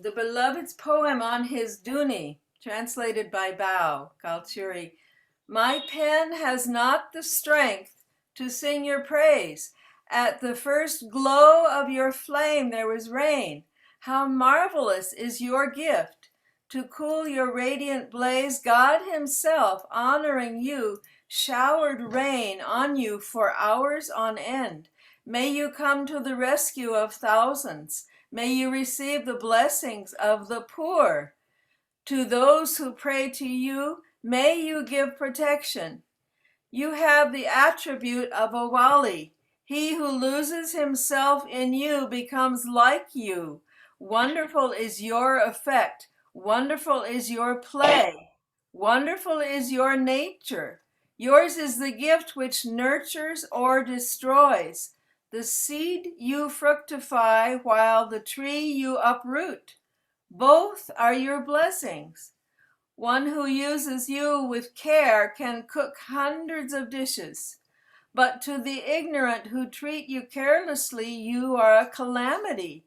the beloved's poem on his Duni, translated by Bao Kalchuri. My pen has not the strength to sing your praise. At the first glow of your flame there was rain. How marvelous is your gift! To cool your radiant blaze, God himself, honoring you, showered rain on you for hours on end. May you come to the rescue of thousands. May you receive the blessings of the poor. To those who pray to you, may you give protection. You have the attribute of a wali. He who loses himself in you becomes like you. Wonderful is your effect. Wonderful is your play. Wonderful is your nature. Yours is the gift which nurtures or destroys. The seed you fructify while the tree you uproot. Both are your blessings. One who uses you with care can cook hundreds of dishes. But to the ignorant who treat you carelessly, you are a calamity.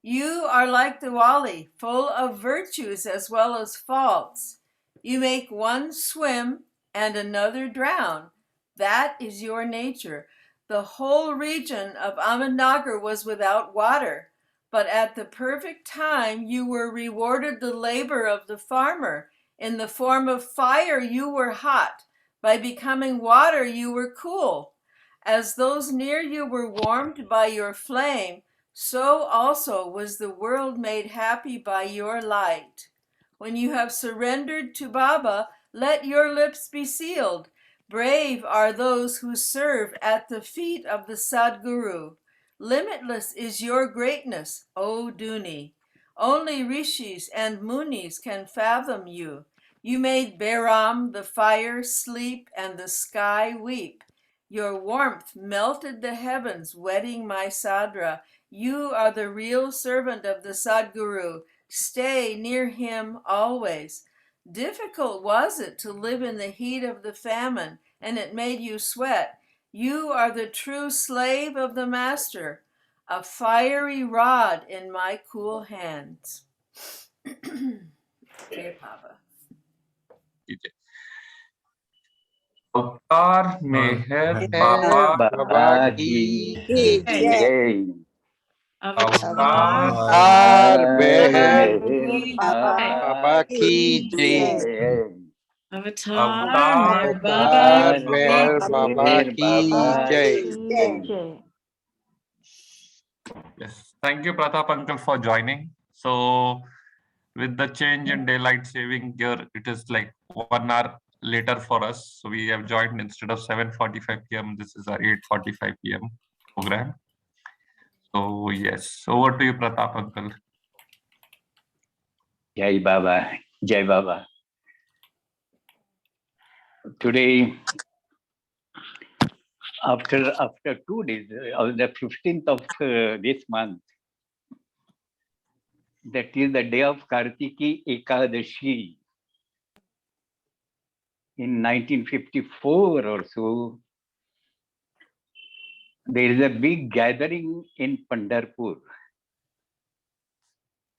You are like the wali, full of virtues as well as faults. You make one swim and another drown. That is your nature. The whole region of Ahmednagar was without water, but at the perfect time you were rewarded the labor of the farmer. In the form of fire you were hot. By becoming water you were cool. As those near you were warmed by your flame, so also was the world made happy by your light. When you have surrendered to Baba, let your lips be sealed. Brave are those who serve at the feet of the Sadguru. Limitless is your greatness, O Duni. Only rishis and munis can fathom you. You made Bairam, the fire, sleep, and the sky weep. Your warmth melted the heavens, wetting my sadra. You are the real servant of the Sadguru. Stay near him always. Difficult was it to live in the heat of the famine, and it made you sweat. You are the true slave of the master, a fiery rod in my cool hands. Jai Baba. अवतार में है बाबा बाबा की की जय। अवतार में है बाबा की जय। अवतार अवतार में में बाबा की जय। Yes, thank you, Pratap uncle, for joining. So, with the change in daylight saving here, it is like 1 hour later for us. So we have joined instead of 7:45 p.m. This is our 8:45 p.m. program. So yes, over to you, Pratap uncle. Jai Baba, Jai Baba. Today, after 2 days, on the 15th of this month, that is the day of Kartiki Ekadashi. In 1954 or so, there is a big gathering in Pandharpur.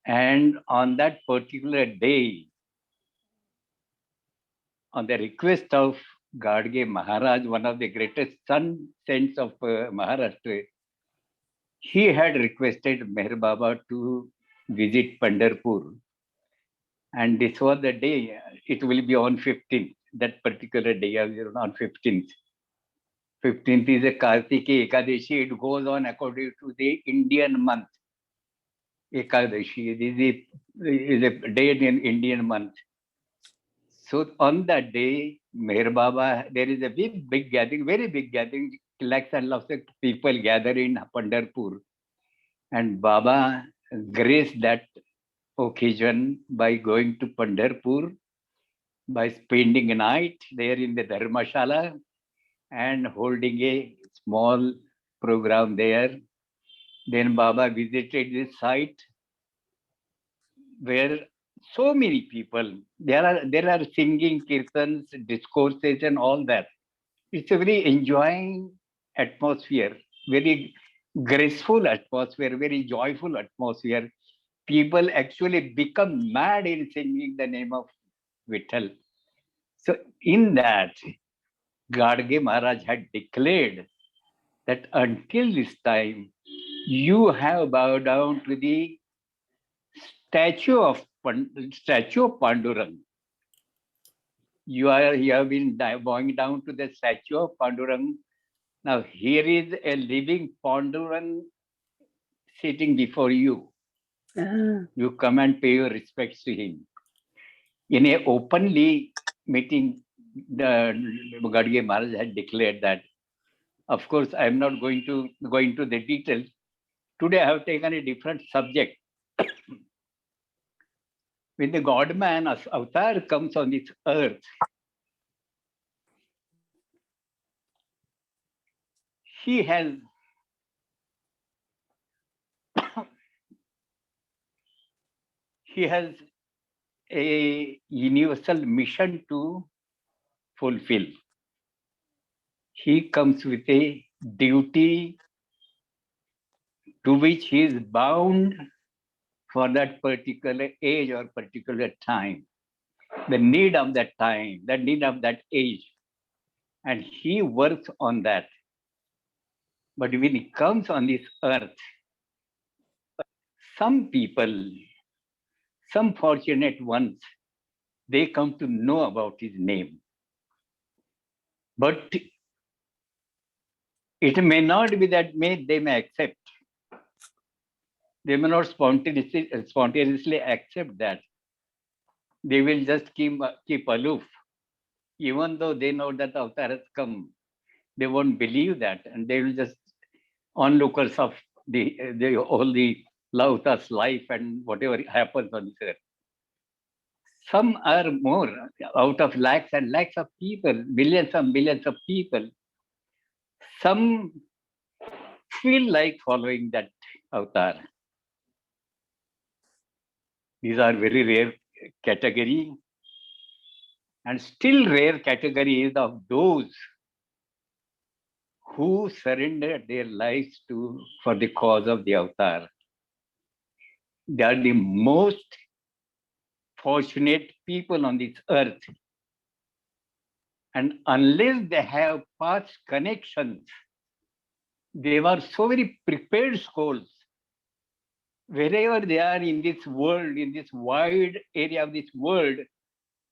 And on that particular day, on the request of Gadge Maharaj, one of the greatest sun saints of Maharashtra, he had requested Meher Baba to visit Pandharpur. And this was the day, it will be on 15th, that particular day on 15th. 15th is a Kartiki Ekadashi. It goes on according to the Indian month. Ekadashi is a day in Indian month. So on that day, Meher Baba, there is a big gathering, very big gathering, lakhs and lakhs of people gather in Pandharpur. And Baba graced that occasion by going to Pandharpur, by spending a night there in the Dharmashala and holding a small program there. Then Baba visited this site where so many people, there are singing, kirtans, discourses and all that. It's a very enjoying atmosphere, very graceful atmosphere, very joyful atmosphere. people actually become mad in singing the name of Vitthal. So in that, Gadge Maharaj had declared that until this time, you have bowed down to the statue of Pandurang. You have been bowing down to the statue of Pandurang. Now here is a living Pandurang sitting before you. You come and pay your respects to him. In a openly meeting, the Gadge Maharaj had declared that. Of course, I am not going to go into the details. Today, I have taken a different subject. When the God man avatar comes on this earth, he has a universal mission to fulfill. He comes with a duty to which he is bound for that particular age or particular time, the need of that time, the need of that age. And he works on that. But when he comes on this earth, some people, some fortunate ones, they come to know about his name. But it may not be that they may accept. They may not spontaneously accept that. They will just keep aloof. Even though they know that the avatar has come, they won't believe that. And they will just onlookers of all the avatar's life and whatever happens on this earth. Some are more, out of lakhs and lakhs of people, billions and billions of people. Some feel like following that avatar. These are very rare category. And still rare category is of those who surrendered their lives for the cause of the avatar. They are the most fortunate people on this earth. And unless they have past connections, they were so very prepared souls. Wherever they are in this world, in this wide area of this world,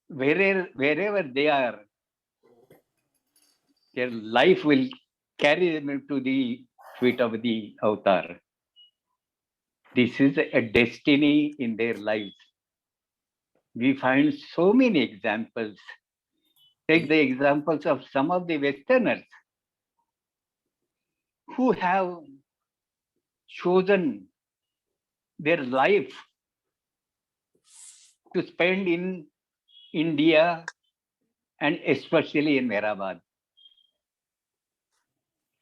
wherever they are, their life will carry them to the feet of the avatar. This is a destiny in their lives. We find so many examples. Take the examples of some of the Westerners who have chosen their life to spend in India and especially in Mehrabad.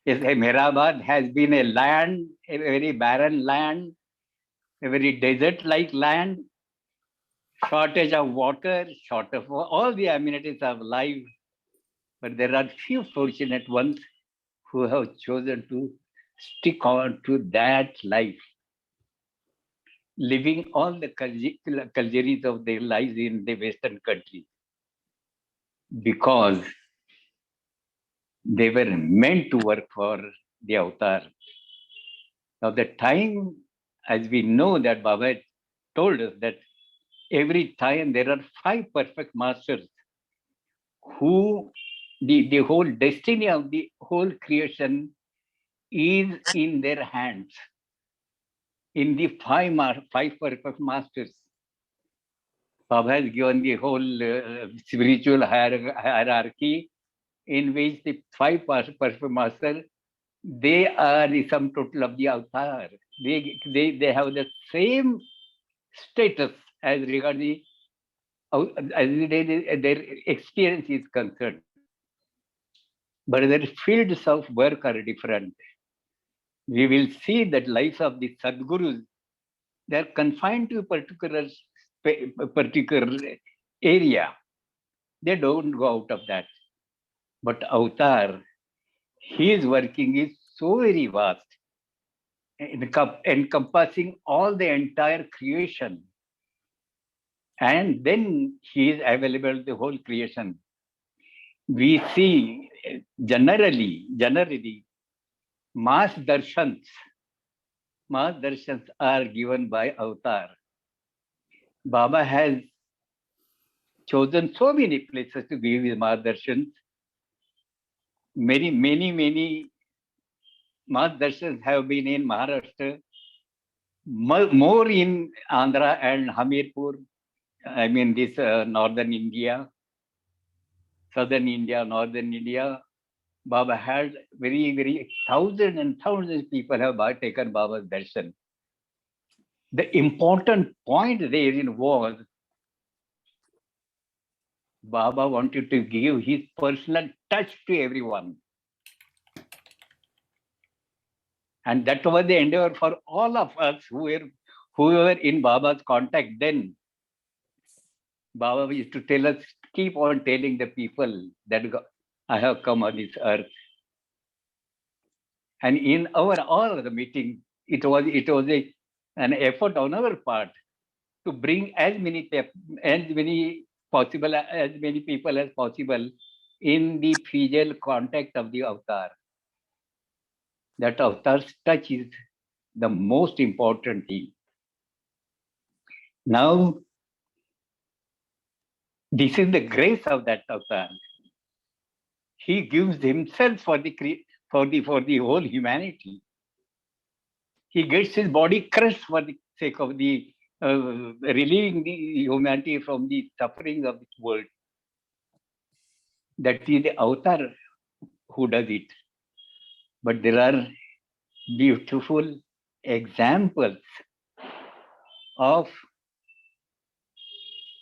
Yes, Mehrabad has been a land, a very barren land, a very desert-like land, shortage of water, short of all the amenities of life. But there are few fortunate ones who have chosen to stick on to that life, living all the luxuries of their lives in the Western country, because they were meant to work for the avatar. Now the time, as we know that Baba told us that every time there are 5 perfect masters who the whole destiny of the whole creation is in their hands. In the 5 perfect masters, Baba has given the whole spiritual hierarchy in which the 5 perfect masters, they are the sum total of the avatar. They have the same status as regards their experience is concerned. But their fields of work are different. We will see that lives of the Sadgurus, they are confined to a particular area. They don't go out of that. But avatar, his working is so very vast. encompassing all the entire creation. And then he is available to the whole creation. We see generally, mass darshans are given by avatar. Baba has chosen so many places to give his mass darshans. Many mass darshans have been in Maharashtra, more in Andhra and Hamirpur. I mean, this northern India, southern India, northern India. Baba had very thousands and thousands of people have taken Baba's darshan. The important point therein was Baba wanted to give his personal touch to everyone. And that was the endeavor for all of us who were in Baba's contact then. Baba used to tell us, keep on telling the people that I have come on this earth. And in all the meeting, it was an effort on our part to bring as many people as possible in the physical contact of the avatar. That avatar's touch is the most important thing. Now, this is the grace of that avatar. He gives himself for the whole humanity. He gets his body crushed for the sake of the relieving the humanity from the suffering of this world. That is the avatar who does it. But there are beautiful examples of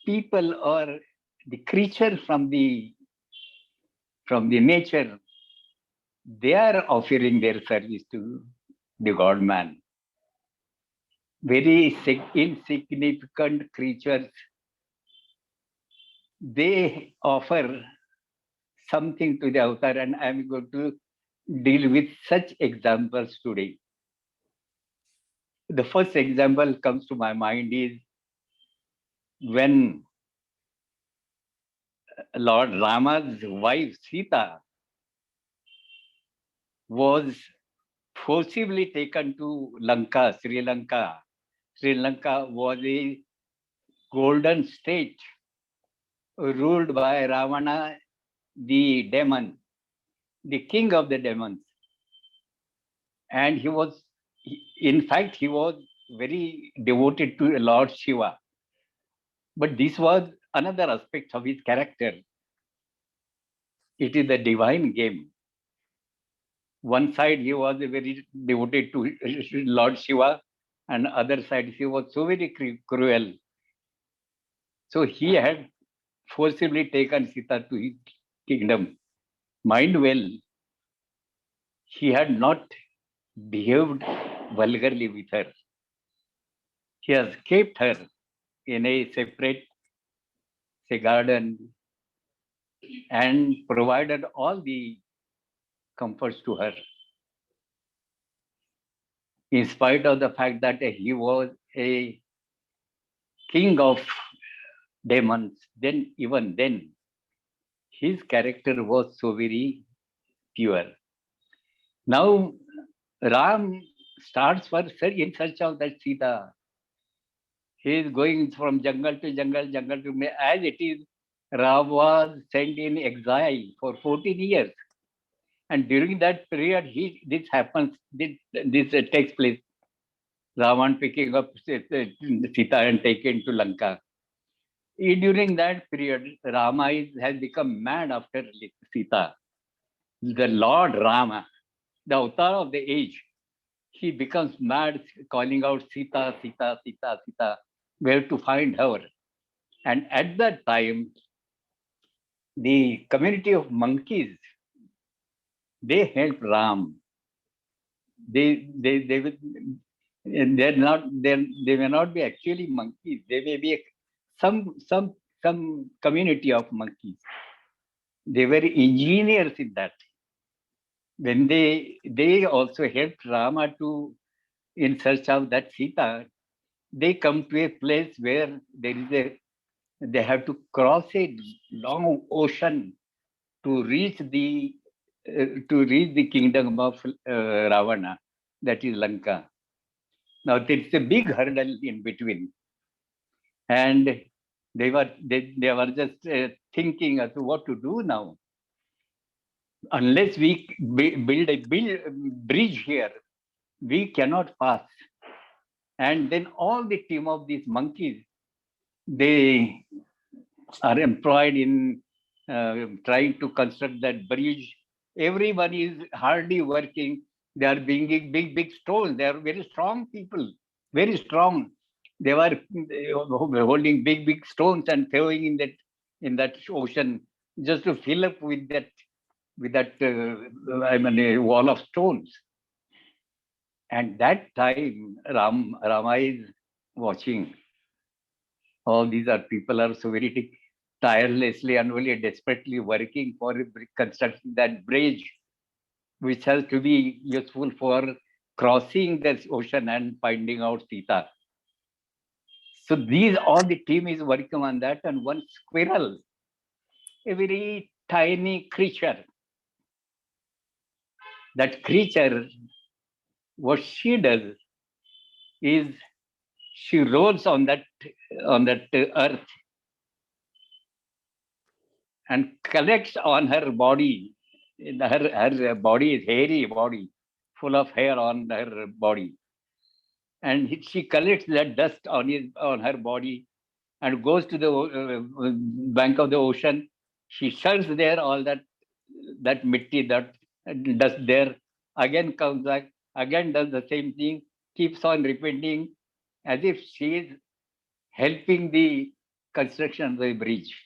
people or the creature from the nature. They are offering their service to the God-man. Very insignificant creatures. They offer something to the avatar, and I'm going to deal with such examples today. The first example comes to my mind is when Lord Rama's wife Sita was forcibly taken to Lanka, Sri Lanka. Sri Lanka was a golden state ruled by Ravana, the demon, the king of the demons. And he was very devoted to Lord Shiva. But this was another aspect of his character. It is the divine game. One side he was very devoted to Lord Shiva, and other side he was so very cruel. So he had forcibly taken Sita to his kingdom. Mind well, he had not behaved vulgarly with her. He has kept her in a separate garden and provided all the comforts to her. In spite of the fact that he was a king of demons, even then, his character was so very pure. Now, Ram starts in search of that Sita. He is going from jungle to jungle, as it is. Ram was sent in exile for 14 years. And during that period, this takes place. Ravan picking up Sita and taken to Lanka. During that period, Rama has become mad after Sita. The Lord Rama, the avatar of the age, he becomes mad, calling out Sita, Sita, Sita, Sita, where to find her. And at that time, the community of monkeys, they help Ram. They may not be actually monkeys. They may be some community of monkeys. They were engineers in that. When they also helped Rama to in search of that Sita, they come to a place where they have to cross a long ocean to reach the kingdom of Ravana, that is Lanka. Now it's a big hurdle in between, and they were just thinking as to what to do now. Unless we build a bridge here, we cannot pass. And then all the team of these monkeys, they are employed in trying to construct that bridge. Everyone is hardly working. They are bringing big stones. They are very strong people, very strong. They were holding big stones and throwing in that ocean just to fill up with that a wall of stones. And that time, Rama is watching. All these people are so very tirelessly and really desperately working for constructing that bridge, which has to be useful for crossing this ocean and finding out Sita. So all the team is working on that, and one squirrel, a very tiny creature. That creature, what she does is she rolls on that earth and collects on her body. Her body is hairy body, full of hair on her body, and she collects that dust on her body and goes to the bank of the ocean. She shoves there all that mitti, that dust there. Again comes back, again does the same thing, keeps on repeating, as if she is helping the construction of the bridge.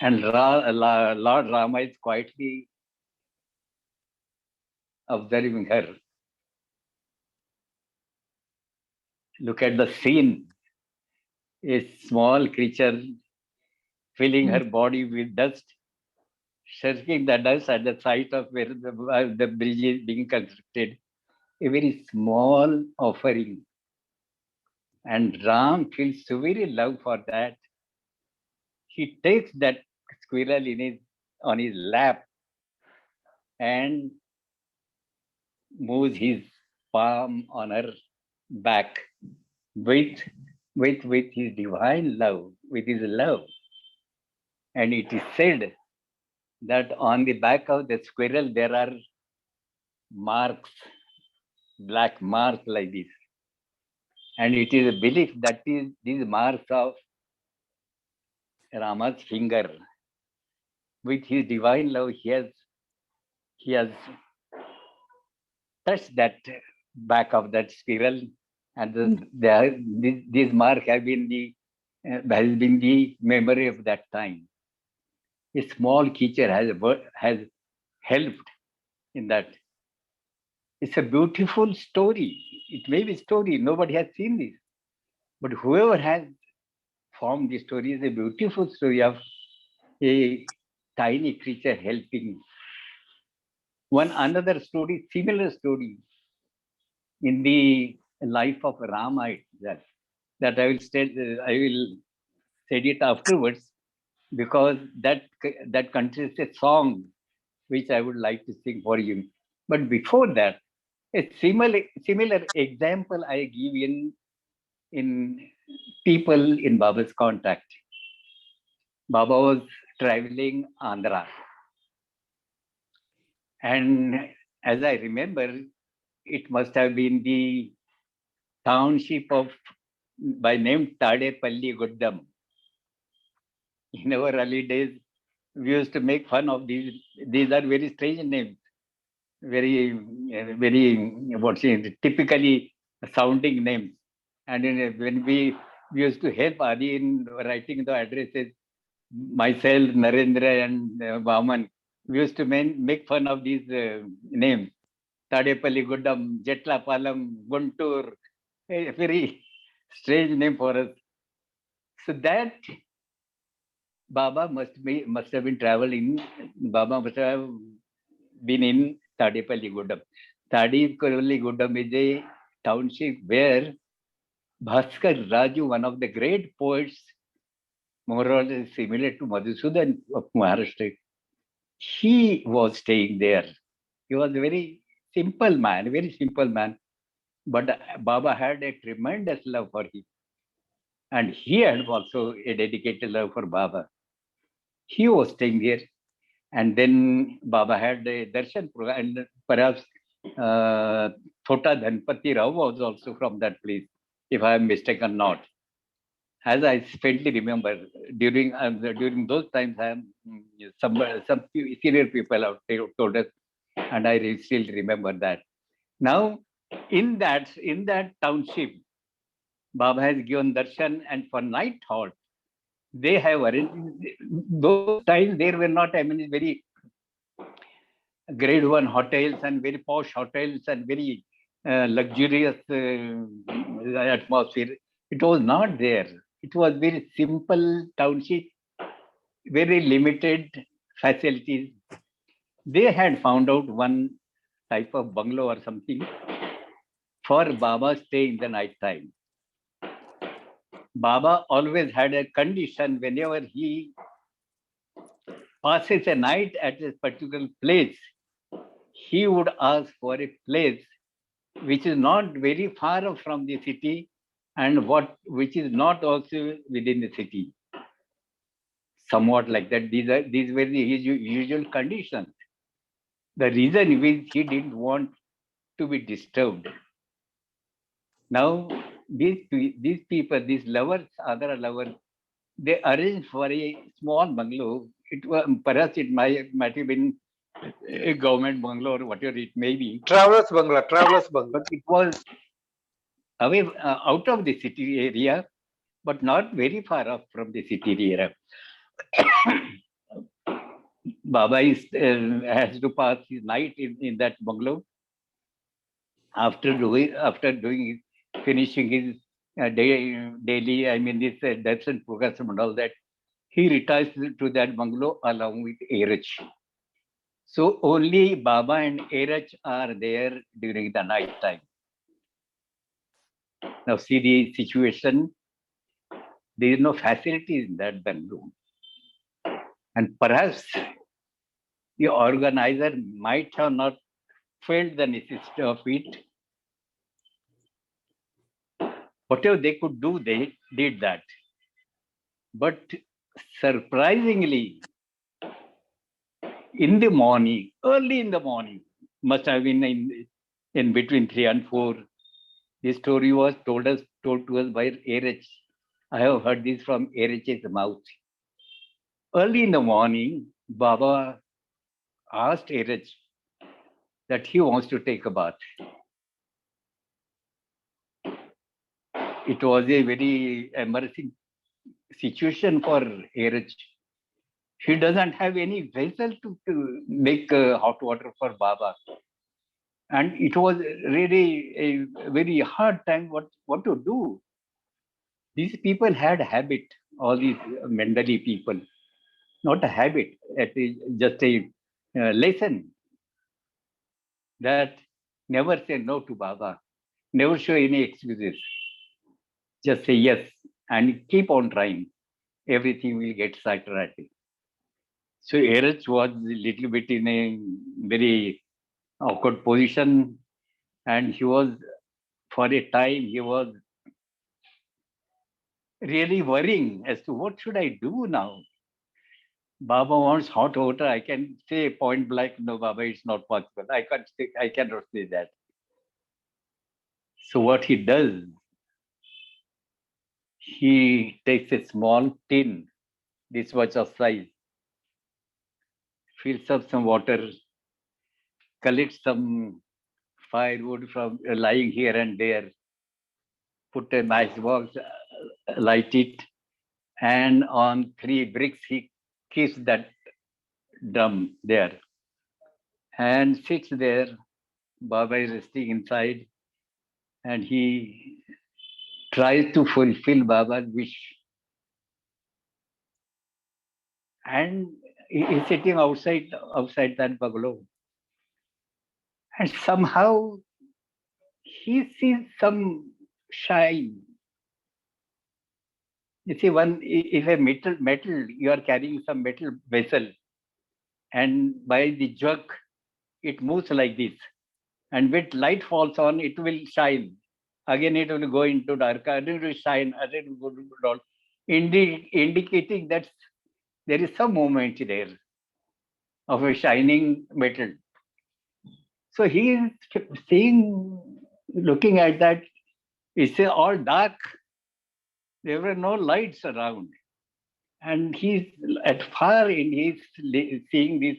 And Lord Rama is quietly observing her. Look at the scene. A small creature filling her body with dust, shirking the dust at the site of where the bridge is being constructed. A very small offering. And Ram feels so very love for that. He takes that squirrel on his lap and moves his palm on her back with his divine love, with his love. And it is said that on the back of the squirrel there are marks, black marks like this. And it is a belief that these marks of Rama's finger. With his divine love, he has touched that back of that squirrel, and these marks has been the memory of that time. A small creature has helped in that. It's a beautiful story. It may be a story, nobody has seen this. But whoever has formed this story is a beautiful story of a tiny creature helping. One another story, similar story in the life of Rama itself, that I will say it afterwards, because that contains a song which I would like to sing for you. But before that, a similar example I give in people in Baba's contact. Baba was traveling Andhra, and as I remember, it must have been the township by name Tadepalli Guddam. In our early days, we used to make fun of these. These are very strange names, very typically sounding names. And when we used to help Adi in writing the addresses, myself, Narendra, and Vaman, we used to make fun of these names. Tadepalli Guddam, Jetlapalam, Guntur, a very strange name for us. So that Baba must have been traveling. Baba must have been in Tadepalli Guddam. Tadi Kuruli Gundam is a township where Bhaskar Raju, one of the great poets, more or less similar to Madhusudan of Maharashtra, he was staying there. He was a very simple man, very simple man. But Baba had a tremendous love for him. And he had also a dedicated love for Baba. He was staying there. And then Baba had a darshan program. And perhaps Thota Dhanpati Rao was also from that place, if I am mistaken not. As I faintly remember, during those times, some senior people have told us, and I still remember that. Now, in that township, Baba has given darshan, and for night halt, they have arranged. Those times there were not, I mean, very grade one hotels and very posh hotels and very luxurious atmosphere. It was not there. It was very simple township, very limited facilities. They had found out one type of bungalow or something for Baba stay in the night time. Baba always had a condition whenever he passes a night at a particular place, he would ask for a place which is not very far off from the city and which is not also within the city. Somewhat like that. These were the usual conditions. The reason is he didn't want to be disturbed. Now, these people, these lovers, other lovers, they arranged for a small bungalow. Perhaps it might have been a government bungalow or whatever it may be. Travelers bungalow. But it was away out of the city area, but not very far off from the city area. Baba has to pass his night in that bungalow. After finishing his daily, I mean, this darshan program and all that, he retires to that bungalow along with Erach. So only Baba and Erach are there during the night time. Now see the situation. There is no facility in that bungalow. And perhaps the organizer might have not felt the necessity of it. Whatever they could do, they did that. But surprisingly, in the morning, early in the morning, must have been in between 3 and 4, this story was told to us by Erach. I have heard this from Erach's mouth. Early in the morning, Baba asked Erach that he wants to take a bath. It was a very embarrassing situation for Erach. He doesn't have any vessel to make hot water for Baba. And it was really a very hard time what to do. These people had habit, all these Mendali people, not a habit, just a lesson that never say no to Baba, never show any excuses. Just say yes and keep on trying. Everything will get saturated. So Erach was a little bit in a very awkward position, and he was, for a time, he was really worrying as to what should I do now. Baba wants hot water. I can say point blank, no, Baba, it's not possible. I cannot say that. So what he does, he takes a small tin, this much of size, fills up some water, collects some firewood from lying here and there, put a nice box, light it, and on 3 bricks he keeps that drum there and sits there. Baba is resting inside, and he tries to fulfill Baba's wish. And he is sitting outside that bungalow. and somehow he sees some shine. You see, if a metal, you are carrying some metal vessel, and by the jerk, it moves like this. And when light falls on, it will shine. Again, it will go into dark. Again, it will shine. Again, it will go down, indicating that there is some movement there of a shining metal. So he is seeing, looking at that. It's all dark. There were no lights around. And he's at far end, he's seeing this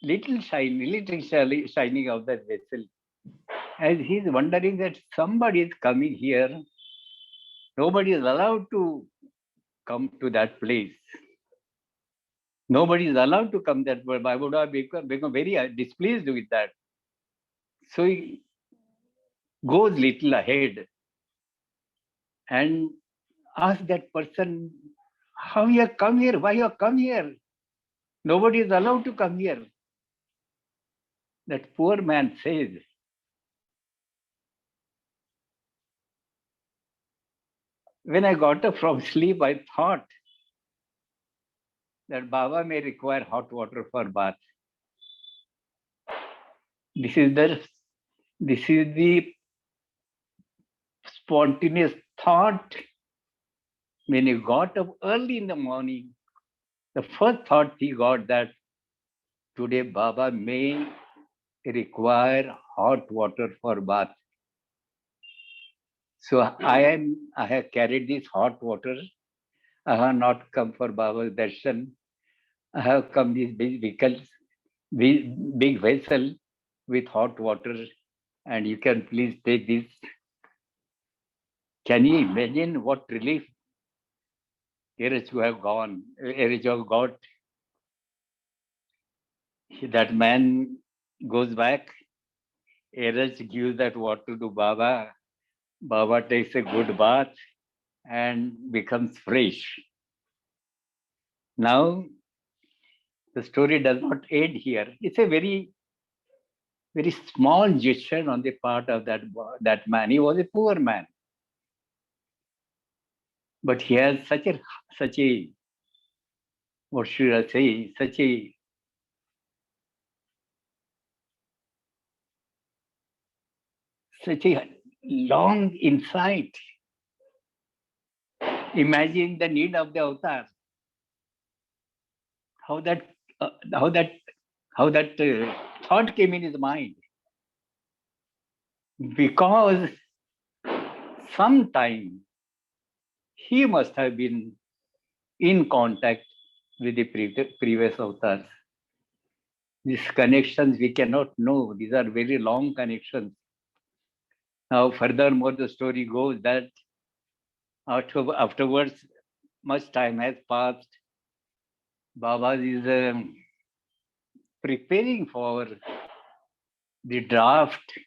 little shining of that vessel. As he's wondering that somebody is coming here, nobody is allowed to come to that place. Nobody is allowed to come that way. I would have become very displeased with that. So he goes little ahead and asks that person, how you have come here? Why you have come here? Nobody is allowed to come here. That poor man says, when I got up from sleep, I thought that Baba may require hot water for bath. This is the spontaneous thought. When he got up early in the morning, the first thought he got that today Baba may require hot water for bath. So I have carried this hot water. I have not come for Baba's darshan. I have come these big vessel with hot water, and you can please take this. Can you imagine what relief Erich have gone? Erich have got. That man goes back. Erich gives that water to Baba. Baba takes a good bath and becomes fresh. Now, the story does not end here. It's a very, very small gesture on the part of that man. He was a poor man, but he has such a what should I say? Such a long insight. Imagine the need of the avatar. How that thought came in his mind. Because sometime he must have been in contact with the previous avatars. These connections we cannot know. These are very long connections. Now, furthermore, the story goes that afterwards, much time has passed. Baba is preparing for the draft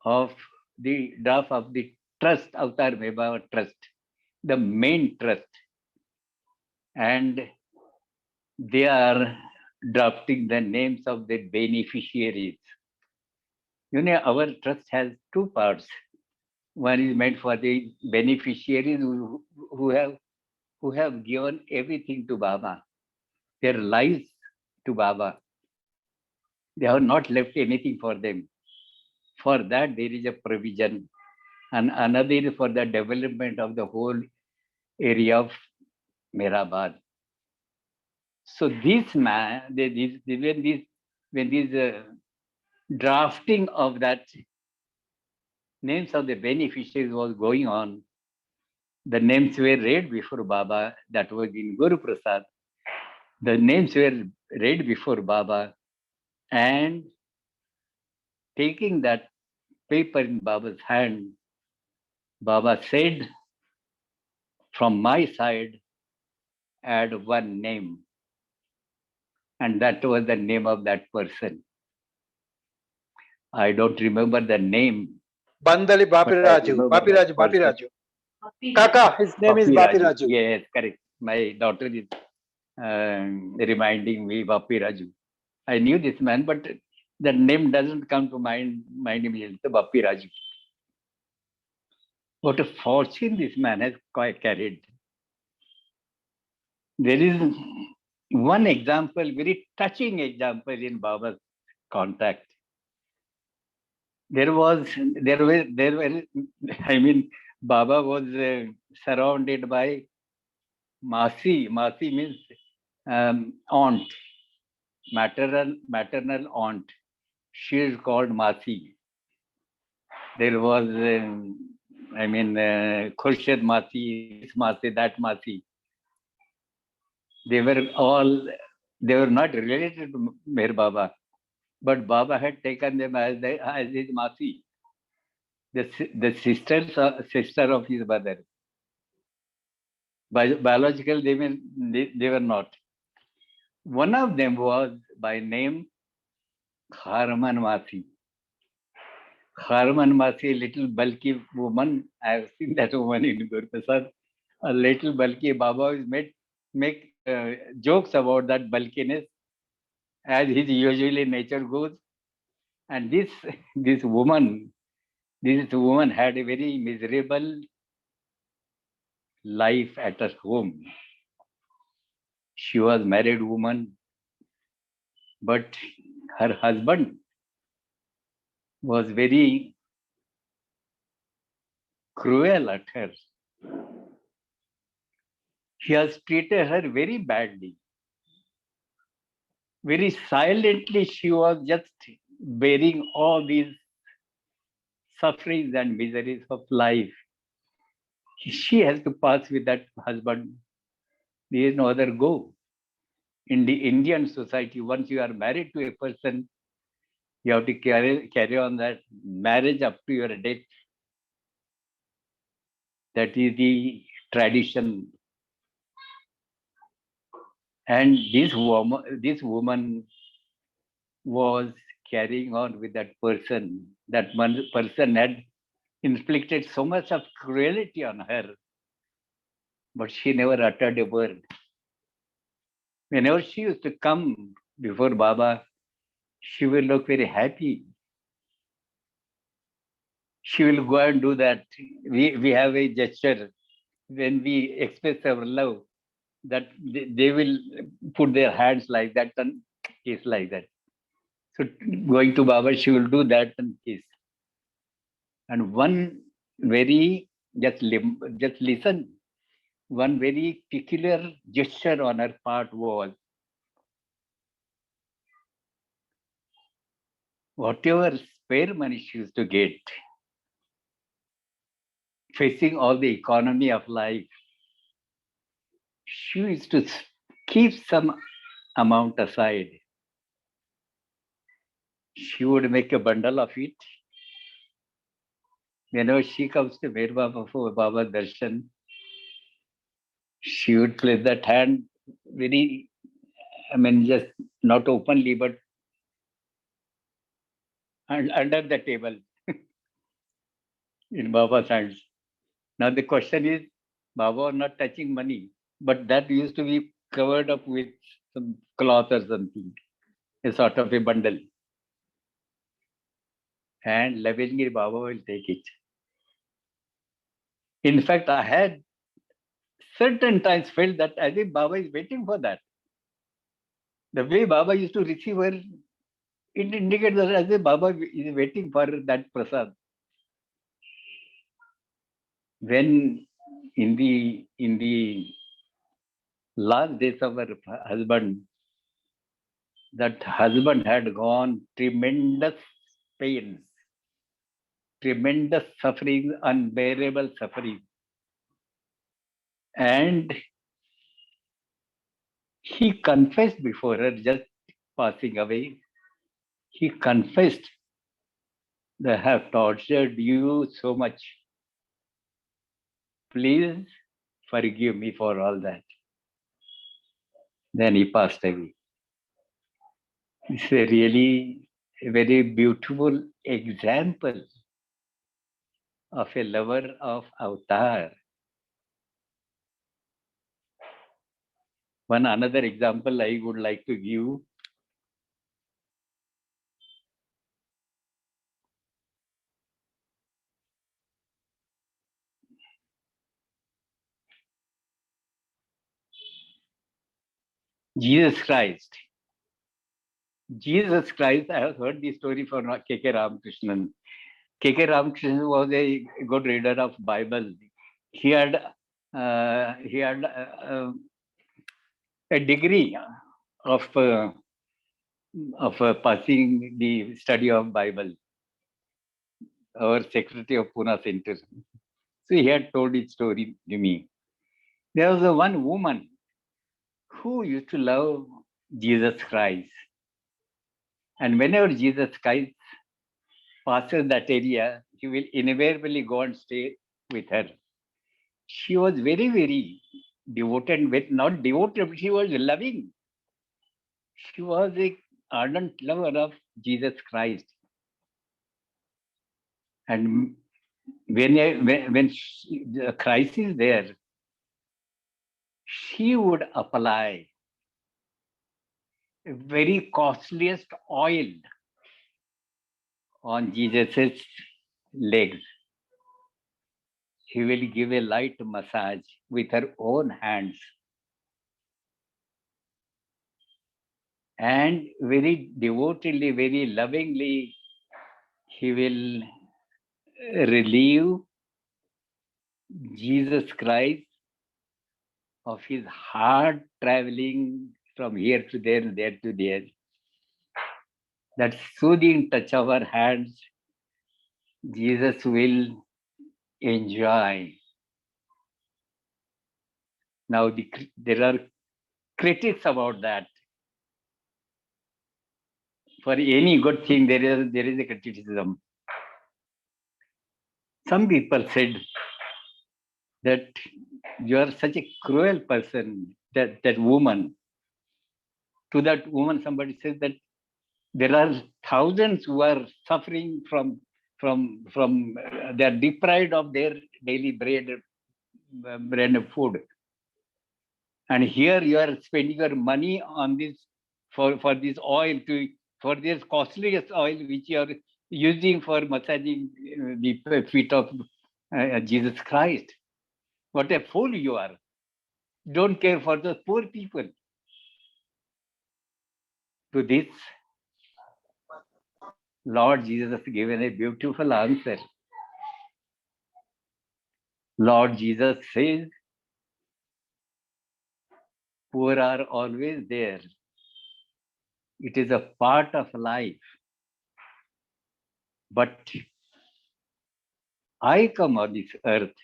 of the trust, Avatar Baba trust, the main trust, and they are drafting the names of the beneficiaries. You know, our trust has two parts. One is meant for the beneficiaries who have given everything to Baba, their lives to Baba. They have not left anything for them. For that, there is a provision. And another is for the development of the whole area of Mehrabad. So this man, when this drafting of that names of the beneficiaries was going on, the names were read before Baba. That was in Guru Prasad. The names were read before Baba, and taking that paper in Baba's hand, Baba said, from my side, add one name. And that was the name of that person. I don't remember the name. Bandali Bapiraju. Kaka, his name is Bapiraju. Yes, correct. My daughter is reminding me Bapiraju. I knew this man, but The name doesn't come to mind immediately, Bapi Raju. What a fortune this man has carried. There is one example, very touching example in Baba's contact. There were, I mean, Baba was surrounded by Masi. Masi means aunt, maternal aunt. She is called Masi. There was, Khurshid Masi, this Masi, that Masi. They were not related to Meher Baba, but Baba had taken them as his Masi, the sister of his mother. Biological, they were not. One of them was by name Harman Masi. Harman Masi, a little bulky woman. I have seen that woman in Gurprasad. A little bulky. Baba is make jokes about that bulkiness, as his usually nature goes. And this woman had a very miserable life at her home. She was married woman, but her husband was very cruel at her. He has treated her very badly. Very silently, she was just bearing all these sufferings and miseries of life. She has to pass with that husband. There is no other go. In the Indian society, once you are married to a person, you have to carry on that marriage up to your death. That is the tradition. And this woman was carrying on with that person. That one person had inflicted so much of cruelty on her, but she never uttered a word. Whenever she used to come before Baba, she will look very happy. She will go and do that. We have a gesture when we express our love, that they will put their hands like that and kiss like that. So going to Baba, she will do that and kiss. And one very, just listen, one very peculiar gesture on her part was, whatever spare money she used to get, facing all the economy of life, she used to keep some amount aside. She would make a bundle of it. Whenever she comes to Meher Baba for Baba Darshan, she would place that hand very, just not openly, but under the table in Baba's hands. Now the question is, Baba was not touching money, but that used to be covered up with some cloth or something, a sort of a bundle. And lovingly Baba will take it. In fact, I had certain times felt that as if Baba is waiting for that. The way Baba used to receive her, it indicates that as if Baba is waiting for that prasad. When in the last days of her husband, that husband had gone tremendous pains, tremendous suffering, unbearable suffering. And he confessed before her, just passing away. He confessed that I have tortured you so much. Please forgive me for all that. Then he passed away. It's a really a very beautiful example of a lover of avatar. One another example I would like to give. Jesus Christ. Jesus Christ, I have heard this story from K.K. Ramakrishnan. K.K. Ramakrishnan was a good reader of Bible. He had a degree of passing the study of Bible. Our secretary of Pune Center. So he had told his story to me. There was one woman who used to love Jesus Christ. And whenever Jesus Christ passes that area, he will invariably go and stay with her. She was very, very devoted, not devoted, but she was loving. She was an ardent lover of Jesus Christ. And when the Christ is there, she would apply a very costliest oil on Jesus's legs. He will give a light massage with her own hands. And very devotedly, very lovingly, he will relieve Jesus Christ of his hard traveling from here to there, there to there. That soothing touch of our hands, Jesus will enjoy. Now, there are critics about that. For any good thing, there is a criticism. Some people said that you are such a cruel person, that woman. To that woman, somebody says that there are thousands who are suffering from they are deprived of their daily bread and food. And here you are spending your money on this for this oil for this costliest oil which you are using for massaging the feet of Jesus Christ. What a fool you are. Don't care for the poor people. To this, Lord Jesus has given a beautiful answer. Lord Jesus says, poor are always there. It is a part of life. But I come on this earth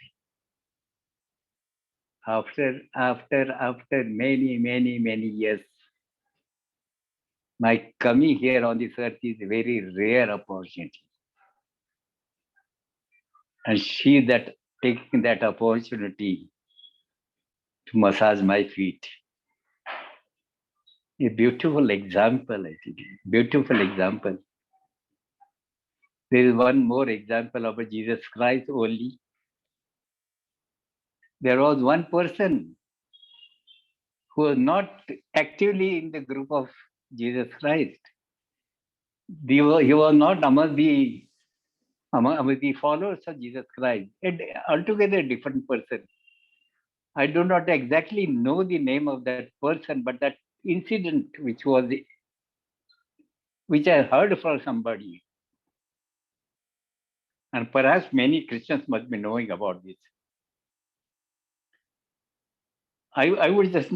after many, many, many years. My coming here on this earth is a very rare opportunity. And she that taking that opportunity to massage my feet. A beautiful example, I think. Beautiful example. There is one more example of Jesus Christ only. There was one person who was not actively in the group of Jesus Christ. He was not among the followers of Jesus Christ. Altogether different person. I do not exactly know the name of that person, but that incident which I heard from somebody, and perhaps many Christians must be knowing about this. I would just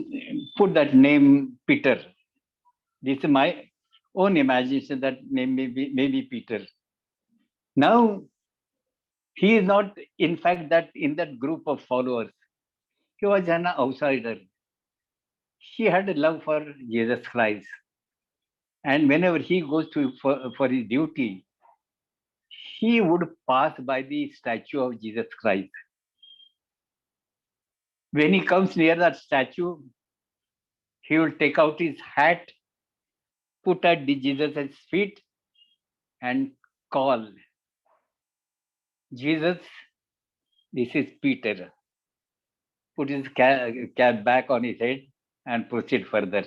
put that name Peter. This is my own imagination, that name maybe Peter. Now, he is not, in fact, that in that group of followers. He was an outsider. He had a love for Jesus Christ. And whenever he goes for his duty, he would pass by the statue of Jesus Christ. When he comes near that statue, he will take out his hat, put at Jesus' feet, and call, Jesus, this is Peter. Put his cap back on his head and proceed further.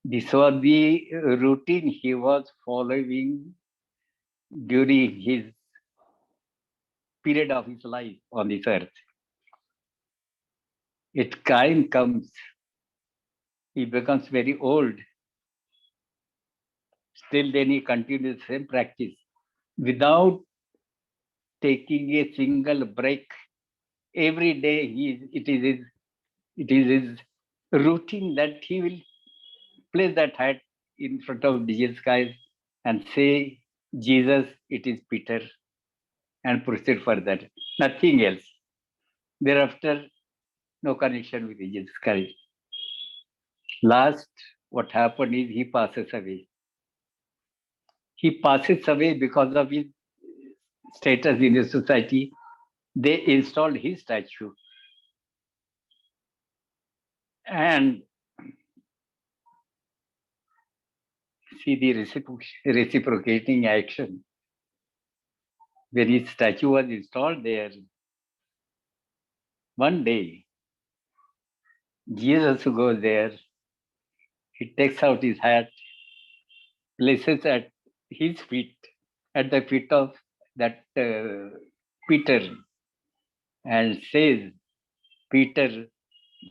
This was the routine he was following during his period of his life on this earth. Time comes he becomes very old. Still, then he continues the same practice without taking a single break. Every day, it is his routine that he will place that hat in front of Jesus Christ and say, Jesus, it is Peter, and proceed further. Nothing else. Thereafter, no connection with Jesus Christ. Last, what happened is he passes away. He passes away because of his status in the society. They installed his statue. And see the reciprocating action. When his statue was installed there, one day, Jesus goes there, he takes out his hat, places at his feet, at the feet of that Peter, and says, Peter,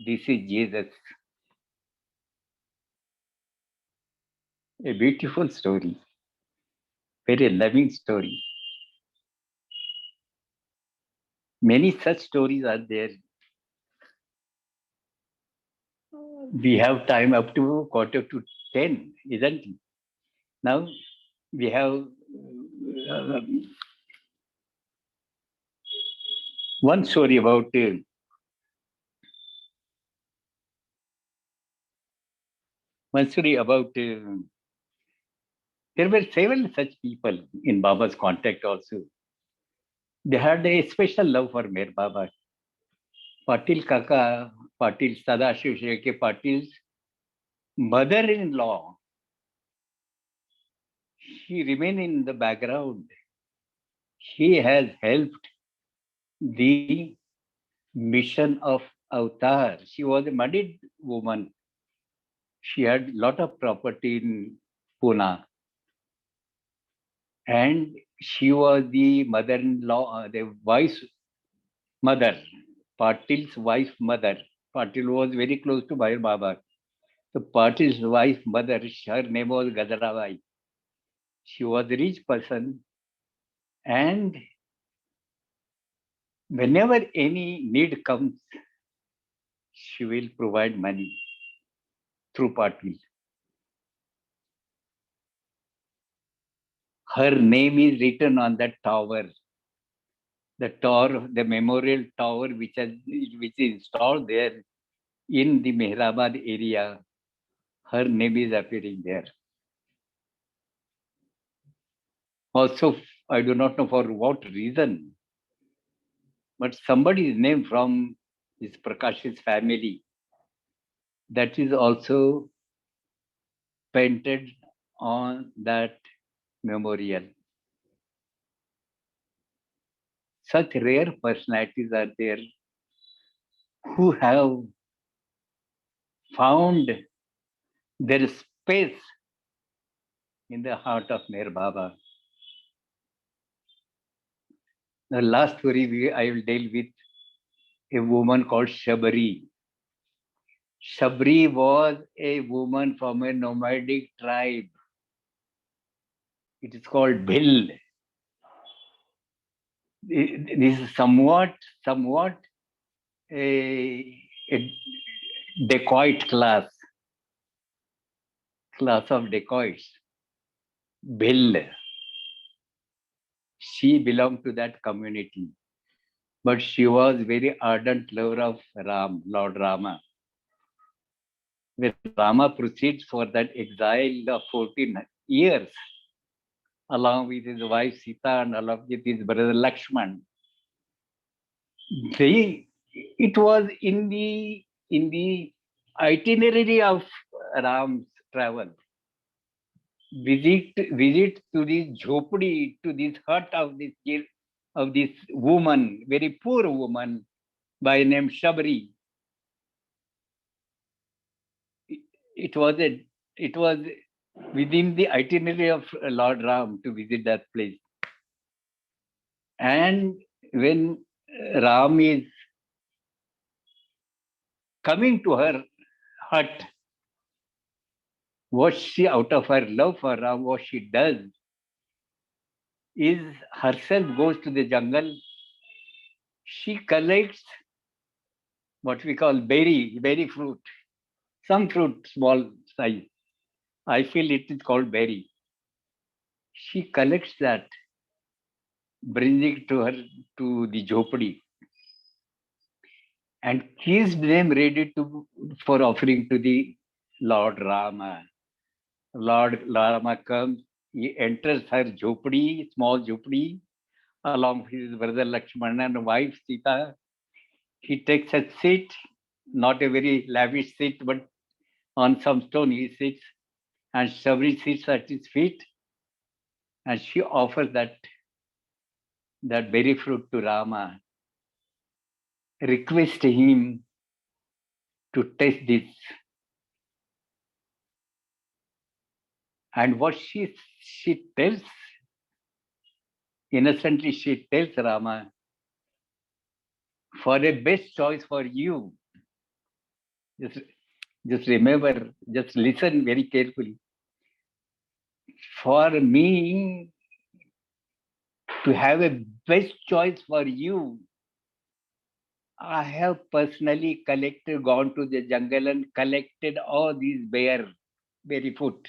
this is Jesus. A beautiful story, very loving story. Many such stories are there. We have time up to 9:45, isn't it? Now we have one story about there were several such people in Baba's contact also. They had a special love for Mer Baba. Patil Kaka, Patil Sadashiv Sheke Patil's mother-in-law, she remained in the background. She has helped the mission of Avatar. She was a married woman. She had a lot of property in Pune. And she was the mother-in-law, the wife's mother, Patil's wife mother. Patil was very close to Bhair Baba. So Patil's wife mother, her name was Gadarabai. She was a rich person, and whenever any need comes, she will provide money through Patil. Her name is written on that tower. The tower, the memorial tower which is installed there in the Mehrabad area, her name is appearing there. Also, I do not know for what reason, but somebody's name from this Prakash's family, that is also painted on that memorial. Such rare personalities are there who have found their space in the heart of Meher Baba. The last story I will deal with a woman called Shabari. Shabri was a woman from a nomadic tribe. It is called Bhil. This is somewhat a dacoit class of dacoits. Bhil. She belonged to that community, but she was very ardent lover of Ram, Lord Rama. When Rama proceeds for that exile of 14 years, along with his wife Sita and along with his brother Lakshman, it was in the itinerary of Ram's travel. Visit to this jhopdi, to this hut of this woman, very poor woman by name Shabri. It was within the itinerary of Lord Ram to visit that place. And when Ram is coming to her hut, what she, out of her love for Ram, what she does is herself goes to the jungle. She collects what we call berry fruit, some fruit, small size. I feel it is called berry. She collects that, brings it to the jhopadi, and keeps them ready for offering to the Lord Rama. Lord Rama comes, he enters her jhopadi, small jhopadi, along with his brother Lakshmana and wife Sita. He takes a seat, not a very lavish seat, but on some stone he sits, and Shabri sits at his feet, and she offers that berry fruit to Rama, request him to taste this. And what she tells, innocently she tells Rama, for a best choice for you. Just remember, just listen very carefully. For me to have a best choice for you, I have personally gone to the jungle and collected all these berry fruit,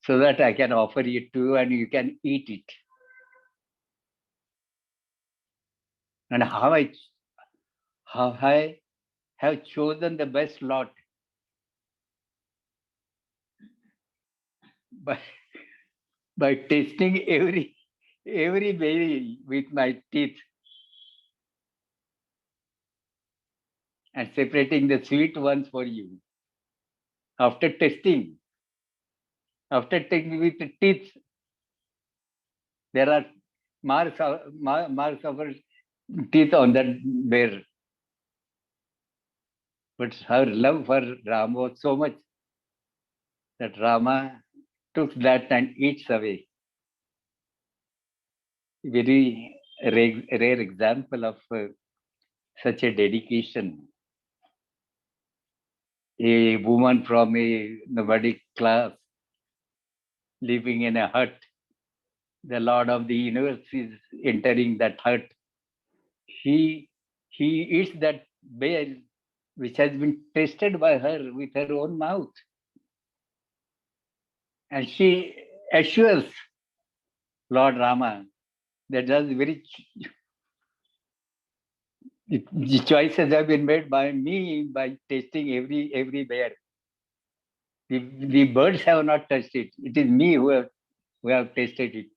so that I can offer it to you and you can eat it. And how I have chosen the best lot by tasting every berry with my teeth and separating the sweet ones for you. After tasting with the teeth, there are marks of her teeth on that bear. But her love for Rama was so much that Rama took that and eats away. Very rare example of such a dedication. A woman from a nomadic class living in a hut. The Lord of the universe is entering that hut. He eats that bear which has been tasted by her with her own mouth. And she assures Lord Rama that the choices have been made by me by tasting every bear. The birds have not touched it. It is me who have tasted it.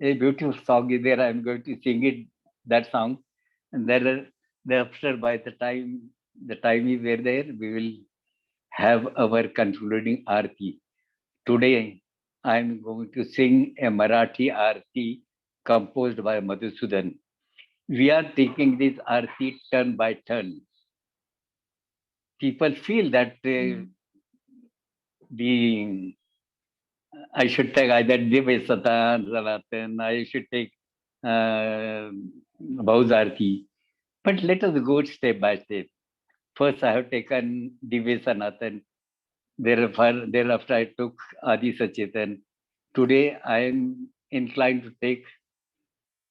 A beautiful song is there. I'm going to sing it, that song. And thereafter, by the time is there, we will have our concluding Aarti. Today, I'm going to sing a Marathi Aarti composed by Madhusudan. We are taking this Aarti turn by turn. People feel that I should take either Divesatan, Salatan, I should take Bhauz Aarti. But let us go step by step. First, I have taken Divya Sanatan. Thereafter, I took Adi Sachetan. Today, I am inclined to take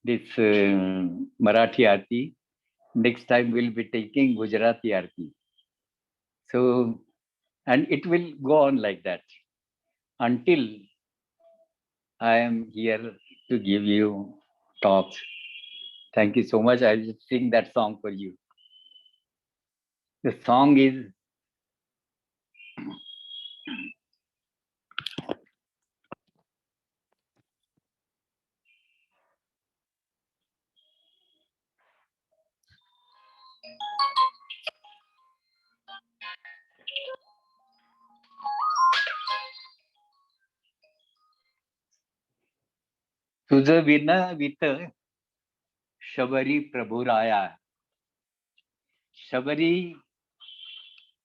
this Marathi Aarti. Next time, we'll be taking Gujarati Aarti. So, and it will go on like that until I am here to give you talks. Thank you so much. I'll just sing that song for you. The song is तुझं विनवित Shabari प्रभुराया. Shabari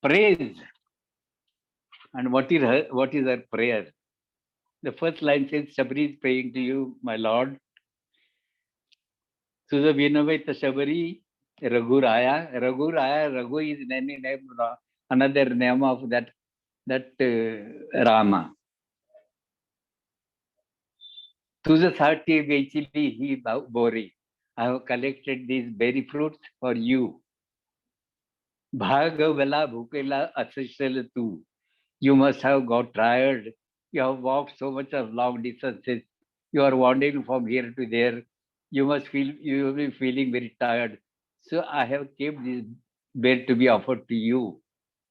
prays. And what is her prayer? The first line says, Shabari is praying to you, my Lord. Tuja Vinavita Shabari, Raghuraya. Raghuraya, Raghu is name another name of that Rama. तुझ्यासाठी वेचली ही बोरी. I have collected these berry fruits for you. भागवला भुकेला असेल तू. You must have got tired. You have walked so much of long distances. You are wandering from here to there. You will be feeling very tired. So I have kept this bear to be offered to you,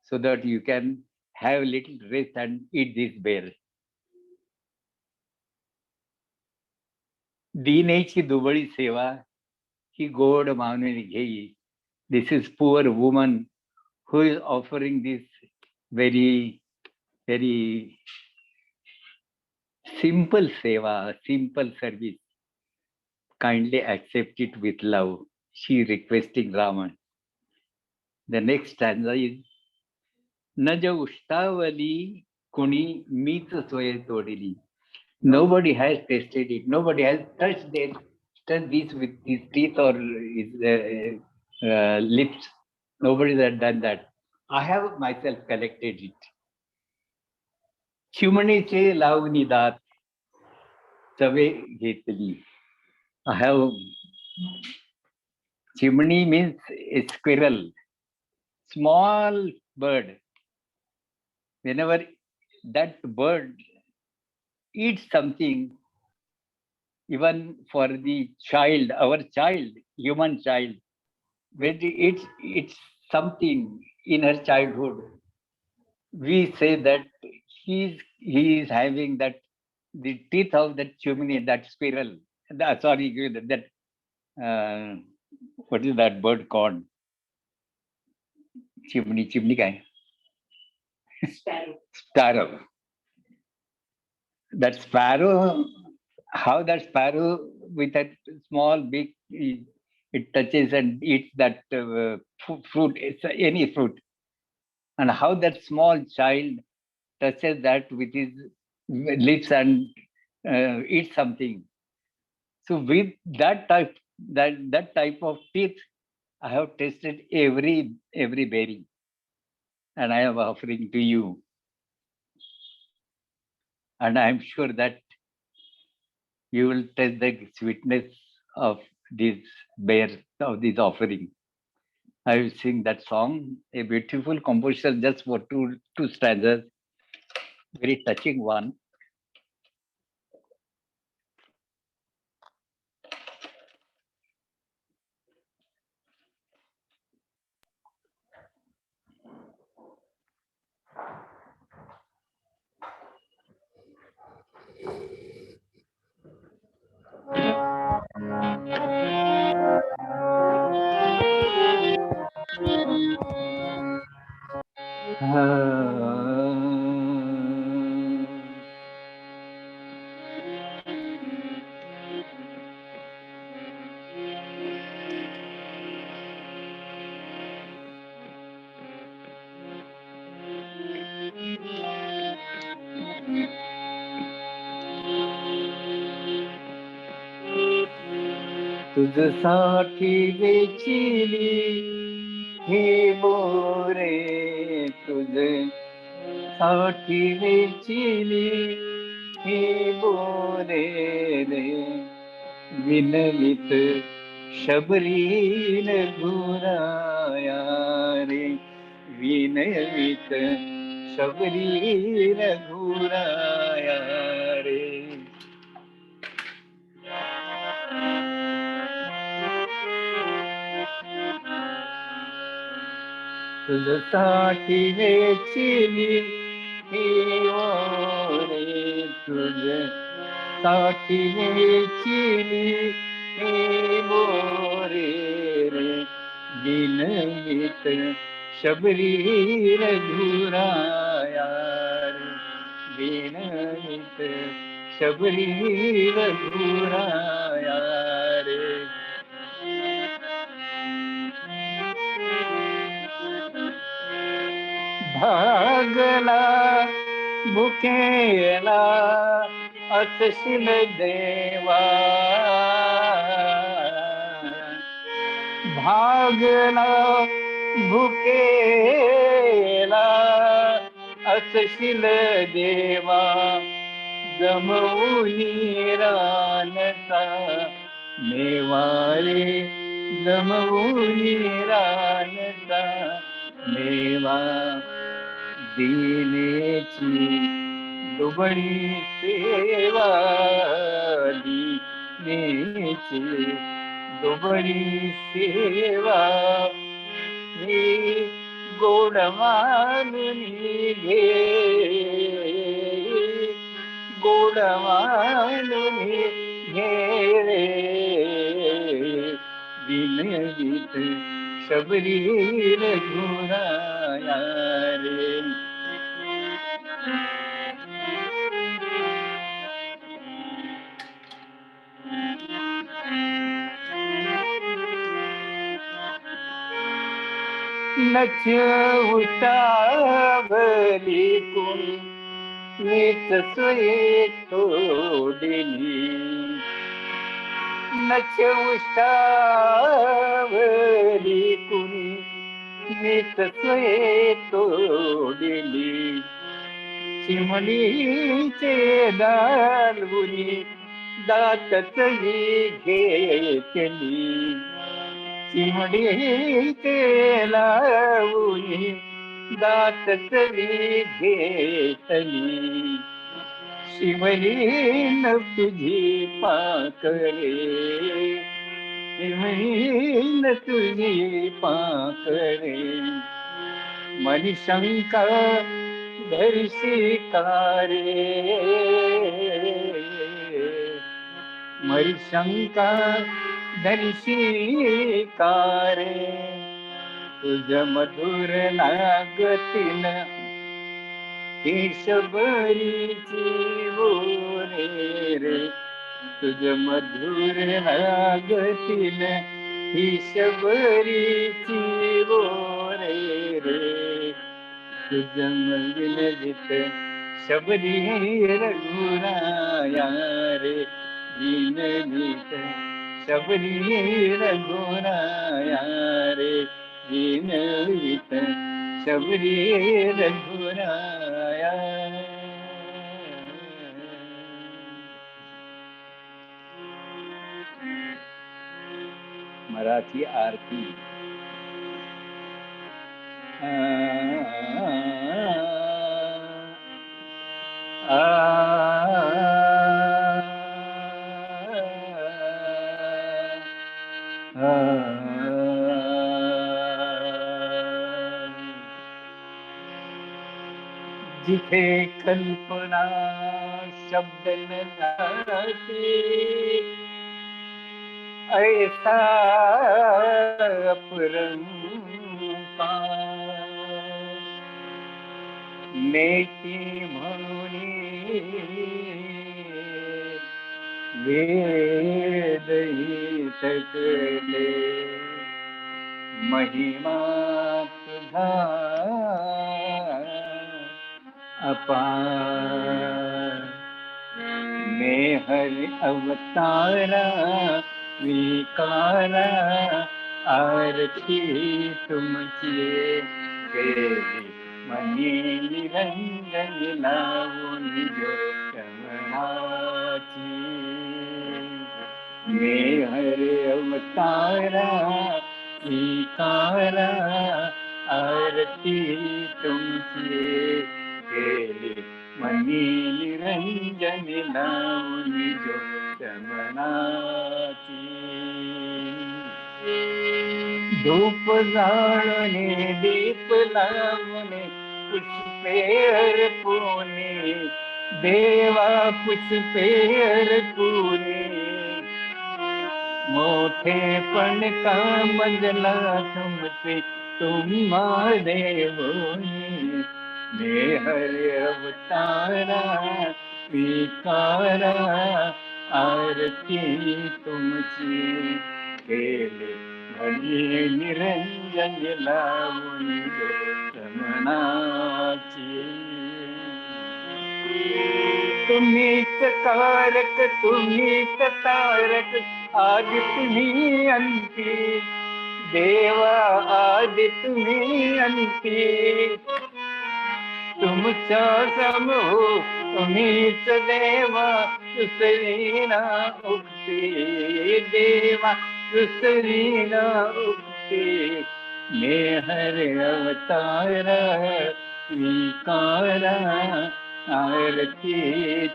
so that you can have little rest and eat this bear. दीनेची दुबळी सेवा ही गोड मानून घेई. This is poor woman who is offering this very, very simple seva, simple service. Kindly accept it with love. She requesting Raman. The next stanza is न जो उष्टावली कुणी मीच सोय तोडली. Nobody has tasted it. Nobody has touched this with his teeth or his lips. Nobody has done that. I have myself collected it. चिमणीचे लावणी दात चवे घेतली. I have. Chimney means a squirrel, small bird. Whenever that bird eats something, even for the child, our child, human child, when it eats something in her childhood, we say that he is having that the teeth of that chimney, that squirrel. Sorry, that what is that bird called? Chimney guy. Sparrow. That sparrow, how that sparrow with that small beak, it touches and eats that fruit, any fruit. And how that small child touches that with his lips and eats something. So with that type of teeth, I have tasted every berry, and I am offering to you. And I am sure that you will taste the sweetness of this bear, of this offering. I will sing that song, a beautiful composition just for two stanzas, very touching one. तुझसाठी वेचिली ही बोरे, तुझसाठी वेचिली ही बोरे रे. विनवित शबरीन घुराया रे, विनवित शबरीन घुराया रे. तुझसाठी वेचली ही ओरे, तुझसाठी वेचली ही बोरे रे. विनवित शबरीर घुराया रे, विनवित शबरीर घुराया रे. भागला भुकेला असशील देवा, भागला भुकेला असशील देवा जमवूनी रानता मेवारे जमवूनी रानता मेवा दीनेची दुबळी सेवा दीनेची दुबळी सेवा ही गोड मानुनी घे गोड मानुनी घे रे दिनगीत शबरी रघुराया रे नच उतावली कुण नीच सोये तोडिली नच उतावली कुणी नीच सोये तोडिली चिमणीचे दालवुनी दातच ही घेतली चिमणीचे लावुनी दातच ही घेतली शिवलीन तुझी पाकळे शिवलीन तुझी पाकळे मनिशंका धरशी कारे मरिशंका धरशी कारे तुझ मधुर लागतीन ही शबरीची बोरे रे तुझ मधुर लागतीन ही शबरीची बोरे रे तुझ विलजित शबरी रघुराया रे विलजित शबरी रघुराया रे विलजित शबरी रघुराया मराठी आरती जिथे कल्पना शब्द न जाते ऐसा अपरंपार नेती म्हणून वेदही सकले महिमा तुझा अपार मैं हरि अवतारा विकारा आरती तुमची देवी मनी निरंजन लावून चरणाची मैं हरि अवतारा विकारा आरती तुमची केली मनी निरंजन लावून चरणाची धूप जाळणे दीप लावणे पुष्पे अर्पुणे देवा पुष्पे अर्पुणे मोठेपण का मजला तुमचे तुम्हा देवोनी मैं हरि अवतारा विकारा आरती तुमची केले भली निरंजन लावून रमणाची तुम्हीच कारक तुम्हीच तारक आदि तुम्ही अंती देवा आदि तुम्ही अंती, तुमचा सम हो तुम्हीच देवा, दुसरी ना उगती, देवा दुसरी ना उगती, मेहर अवतार स्वीकारा, आरती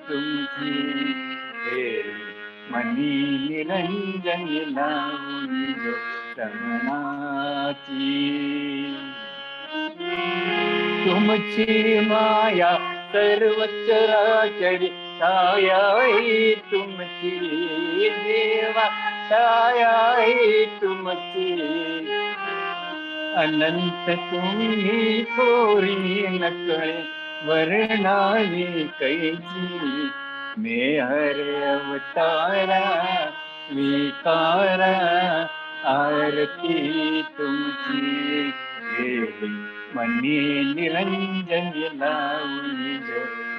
तुमची हे मनी निरंजन लावून जो रमणाची, तुमची माया सर्व चराचरी छाया ही तुमची, देवा छाया ही तुमची, अनंत तुम्ही थोरी नकळे वर्णावी कैची, मेहर अवतारा स्वीकारा, आरती तुमची हे मनी निरंजन लावून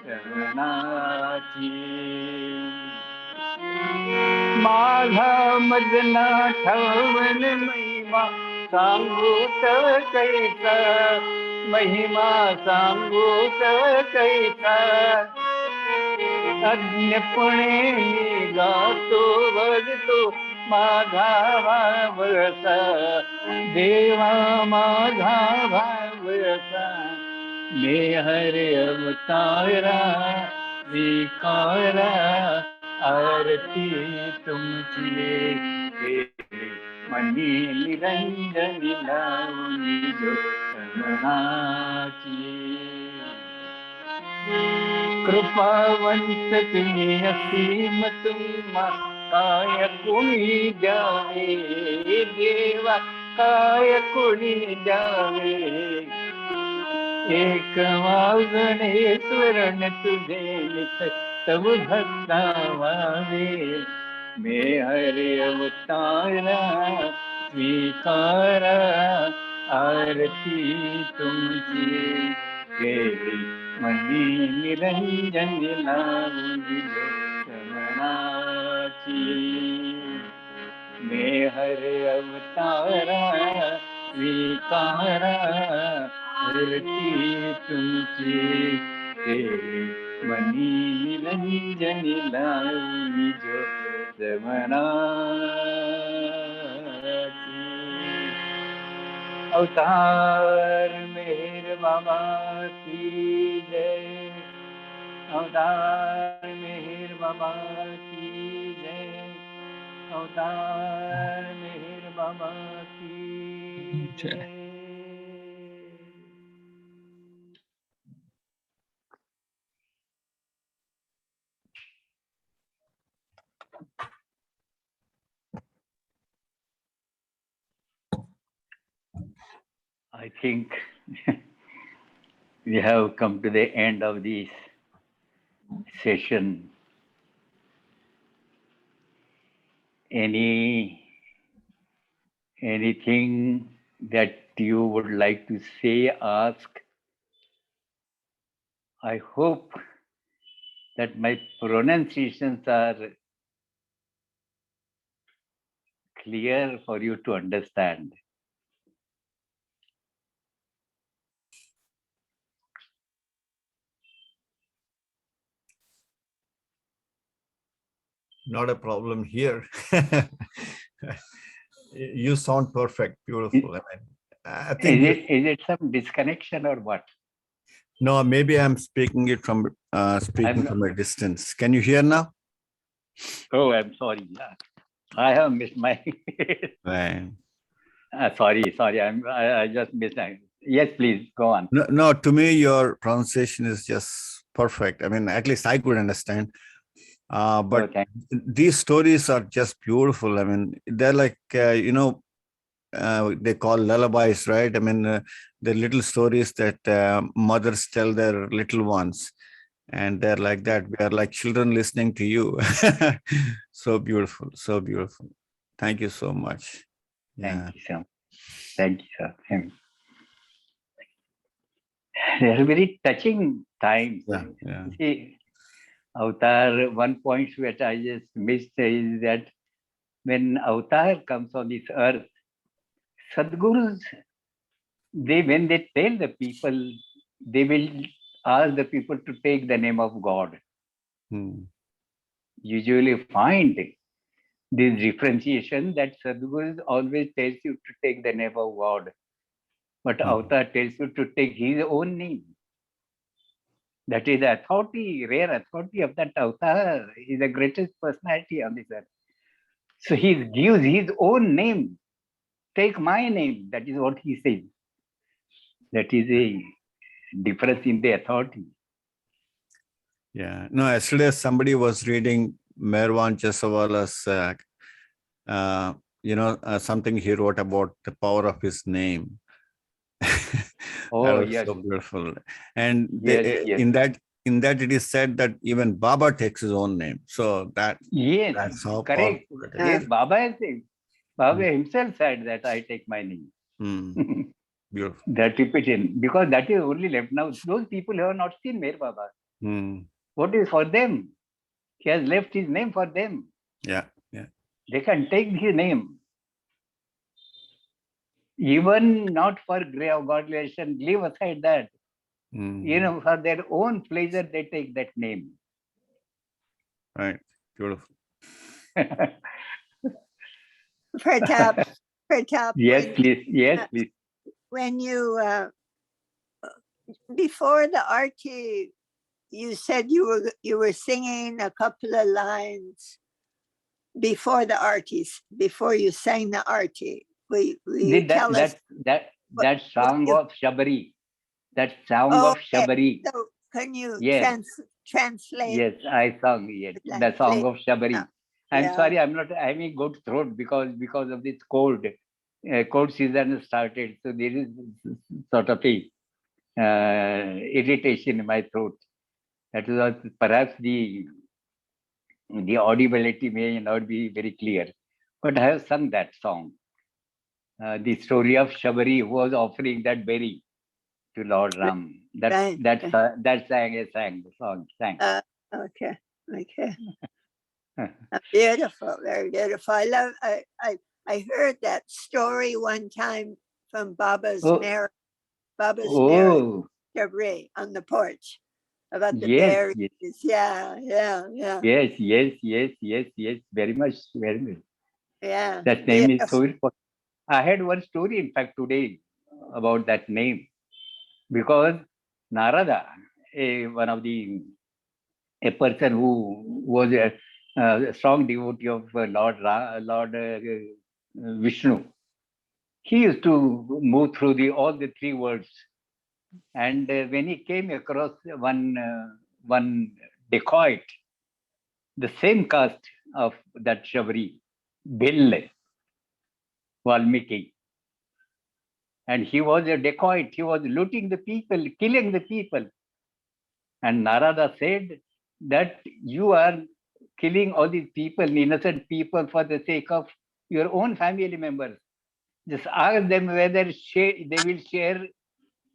रमणाची, माझा मजना ठावन महिमा सांगूत कैसा, महिमा सांगूत कैसा, अज्ञपणे मी गातो भजतो माझा भावसा, देवा माझा भावसा, मेहर अवतारा स्वीकारा, आरती तुमची हे मनी निरंजन लावून जो रमणाची, कृपावंत तुम्ही असीम तुम्हा काय कोणी द्यावे, देवा काय कोणी द्यावे, एक वागणे स्वरण तुझे नित तव भक्ता व्हावे, मेहर अवतारा स्वीकारा, आरती तुमची हे मनी निरंजन लावून रमणाची, मेहर अवतारा स्वीकारा, आरती तुमची हे मनी निरंजन लावून रमणाची, अवतार मेहर बाबा की जय, अवतार मेहर बाबा की जय, अवतार मेहर बाबा की जय. I think we have come to the end of this session. Anything that you would like to say, ask? I hope that my pronunciations are clear for you to understand. Not a problem here. You sound perfect, beautiful. I think Is it some disconnection or what? no, maybe I'm speaking it from from a distance. Can you hear now? Oh, I'm sorry. I have missed my. Right. Sorry. I just missed that. Yes, please go on. No, to me, your pronunciation is just perfect. I mean, at least I could understand. But Okay. these stories are just beautiful. I mean, they're like, they call lullabies, right? I mean, the little stories that mothers tell their little ones. And they're like that. We are like children listening to you. So beautiful, so beautiful. Thank you so much. Yeah. Thank you, sir. Thank you, sir. They're very touching times. Yeah. See, Avatar, one point which I just missed is that when Avatar comes on this earth, Sadgurus, when they tell the people, they will ask the people to take the name of God. Hmm. Usually find this differentiation that Sadguru always tells you to take the name of God, but Avatar tells you to take his own name. That is the authority, rare authority of that Avatar. He is the greatest personality on this earth. So he gives his own name. Take my name. That is what he says. That is a difference in the authority. Yeah. No, yesterday somebody was reading Merwan Chesawala's, something he wrote about the power of his name. Oh, That was yes. so beautiful. And Yes, yes. in that it is said that even Baba takes his own name. So that's Yes, how correct. powerful it is. Yes, Baba has said. Baba himself said that I take my name. Hmm. Beautiful. That repetition, because that is only left now. Those people who have not seen Mer Baba, Hmm. what is for them? He has left his name for them. Yeah. Yeah. They can take his name. Even not for grave godlation, leave aside that. Hmm. For their own pleasure, they take that name. Right. Beautiful. Pratap, Yes, please. Yes, please. when you before the arti, you said you were singing a couple of lines before the artis, before you sang the arti. Will you tell us? That song you- of Shabari. That song Oh, of Shabari. so can you Yes. translate? Yes, I sung it. The song of Shabari. I'm Yeah. sorry, I'm not having good throat because of this cold. Cold season started, so there is sort of a irritation in my throat. That was perhaps the audibility may not be very clear, but I have sung that song. The story of Shabari who was offering that berry to Lord Ram. Right. That sang the song. Sang. Okay. Beautiful, very beautiful. I love. I heard that story one time from Baba's marriage. Baba's marriage, Shabri, on the porch about the berries. Yes. Yes. Very much. Yeah. That name is so important. I had one story, in fact, today about that name, because Narada, a person who was a strong devotee of Lord Vishnu, he used to move through all the three worlds, and when he came across one dacoit, the same caste of that Shabri, Bill Valmiki. And he was a dacoit. He was looting the people, killing the people. And Narada said that you are killing all these people, innocent people, for the sake of your own family members. Just ask them whether they will share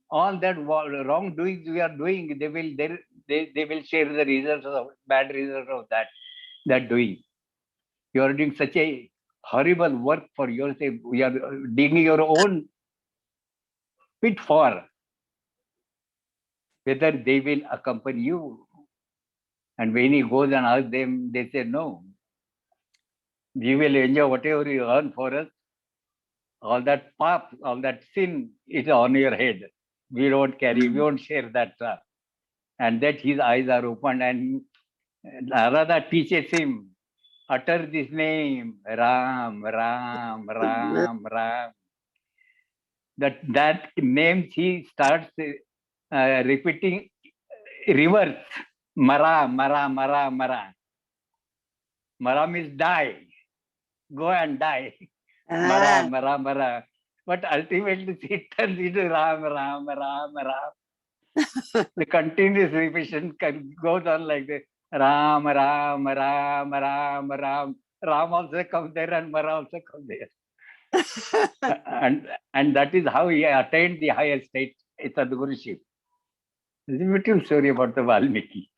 all that wrongdoings we are doing. They will share the results of bad results of that doing. You are doing such a horrible work for yourself. You are digging your own pit for whether they will accompany you. And when he goes and asks them, they say, no, we will enjoy whatever you earn for us. All that path, all that sin is on your head. We don't carry, we won't share that. And that his eyes are opened, and Narada teaches him, utter this name, Ram, Ram, Ram, Ram. That name he starts repeating reverse. Mara, Mara, Mara, Mara. Mara means die. Go and die. Mara, Mara, Mara. But ultimately it turns into Ram, Ram, Ram, Ram. The continuous repetition goes on like this. Ram, Ram, Ram, Ram, Ram. Ram also comes there and Mara also comes there. and that is how he attained the highest state, Sadguruship. It's a beautiful story about the Valmiki.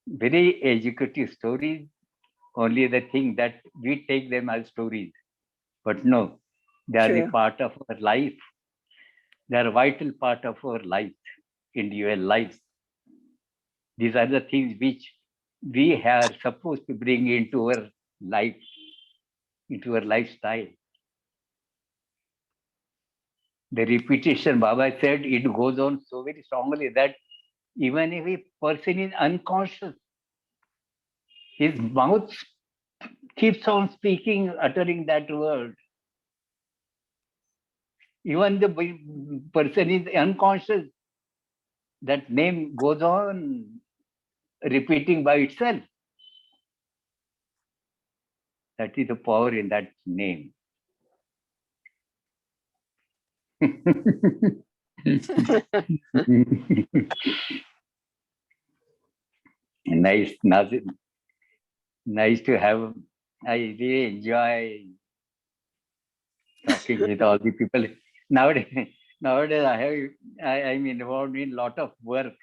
Very educative stories. Only the thing that we take them as stories. But no, They are the True. part of our life. They are a vital part of our life, individual lives. These are the things which we are supposed to bring into our life, into our lifestyle. The repetition, Baba said, it goes on so very strongly that even if a person is unconscious, his mouth keeps on speaking, uttering that word. Even the person is unconscious, that name goes on repeating by itself. That is the power in that name. Nice, nice to have. I really enjoy talking with all the people. Nowadays I'm involved in a lot of work.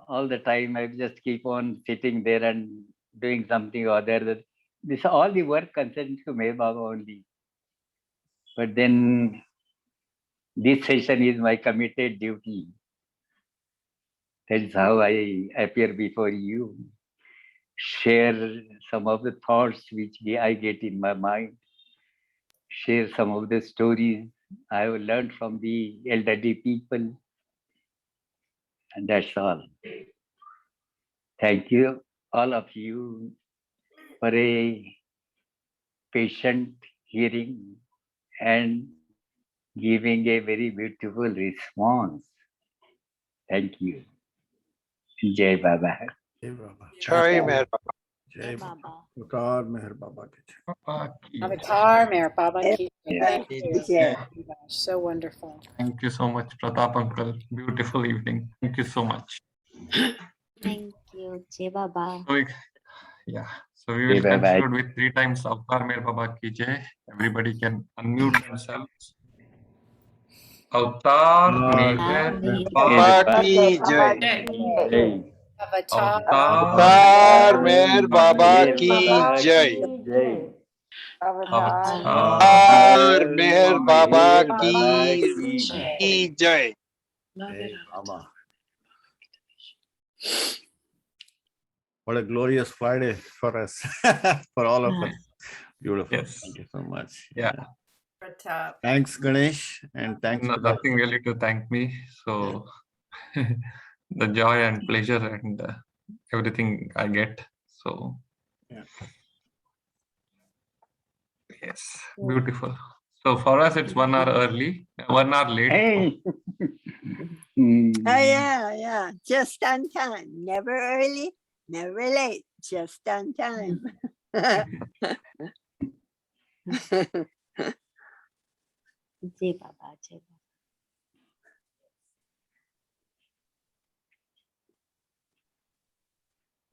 All the time I just keep on sitting there and doing something or other. This all the work concerns to Meher Baba only. But then this session is my committed duty. That is how I appear before you. Share some of the thoughts which I get in my mind. Share some of the stories I have learned from the elderly people. And that's all. Thank you, all of you, for a patient hearing and giving a very beautiful response. Thank you. Jai Baba. Jai Baba. Jai Meher Baba. Jai Baba. Avatar Meher Baba ki jai. Baba ki jai. Avatar Meher Baba ki. Yeah. Thank you. Jai. Oh my gosh, so wonderful. Thank you so much, Pratap uncle. Beautiful evening. Thank you so much. Thank you, Jai Baba. So, yeah. So we will Jai Baba. conclude with 3 times Avatar Meher Baba ki jai. Everybody can unmute themselves. Avatar Meher Baba Baba ki jai. Jai. Avatar Avatar Meher Baba ki jai. Jai. Avatar Meher Baba ki Jai. jai. Jai Baba. What a glorious Friday for us, for all of us. Beautiful. Yes. Thank you so much. Yeah. Pratap. Thanks, Ganesh, and thanks. Pratap. Nothing really to thank me. So the joy and pleasure and everything I get. So Yeah. yes, beautiful. So for us, it's 1 hour early, 1 hour late. Hey. Oh, yeah. Just on time. Never early, never late. Just on time. Jai Baba.